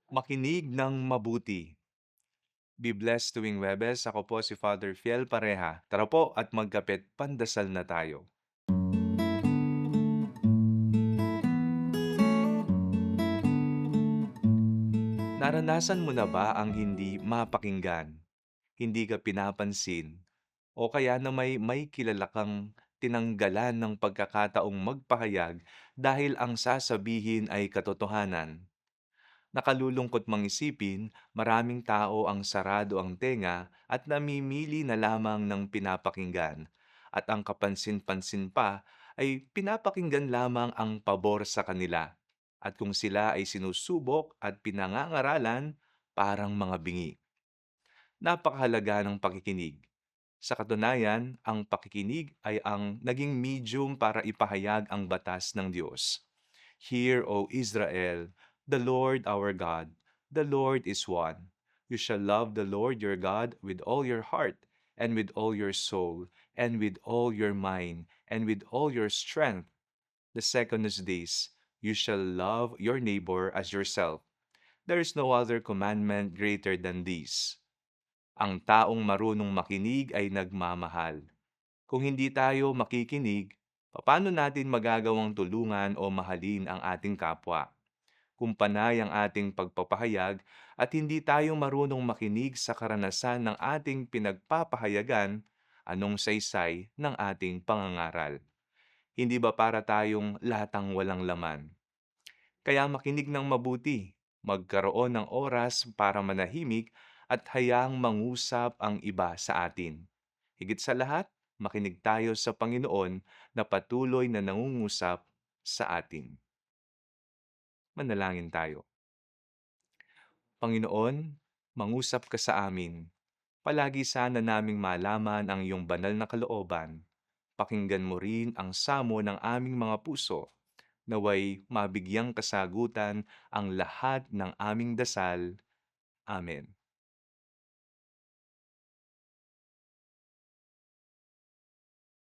Makinig ng mabuti. Be blessed tuwing Webes. Ako po si Father Fiel Pareha. Tara po at magkapit pandasal na tayo. Naranasan mo na ba ang hindi mapakinggan, hindi ka pinapansin, o kaya na may kilala kang tinanggalan ng pagkakataong magpahayag dahil ang sasabihin ay katotohanan? Nakalulungkot mang isipin, maraming tao ang sarado ang tenga at namimili na lamang ng pinapakinggan. At ang kapansin-pansin pa ay pinapakinggan lamang ang pabor sa kanila. At kung sila ay sinusubok at pinangangaralan, parang mga bingi. Napakahalaga ng pakikinig. Sa katunayan, ang pakikinig ay ang naging medium para ipahayag ang batas ng Diyos. Hear, O Israel, the Lord our God, the Lord is one. You shall love the Lord your God with all your heart, and with all your soul, and with all your mind, and with all your strength. The second is this: you shall love your neighbor as yourself. There is no other commandment greater than this. Ang taong marunong makinig ay nagmamahal. Kung hindi tayo makikinig, paano natin magagawang tulungan o mahalin ang ating kapwa? Kung panay ang ating pagpapahayag at hindi tayo marunong makinig sa karanasan ng ating pinagpapahayagan, anong saysay ng ating pangangaral? Hindi ba para tayong latang walang laman? Kaya makinig ng mabuti, magkaroon ng oras para manahimik at hayaang mangusap ang iba sa atin. Higit sa lahat, makinig tayo sa Panginoon na patuloy na nangungusap sa atin. Manalangin tayo. Panginoon, mangusap ka sa amin. Palagi sana naming malaman ang iyong banal na kalooban. Pakinggan mo rin ang samo ng aming mga puso. Naway mabigyang kasagutan ang lahat ng aming dasal. Amen.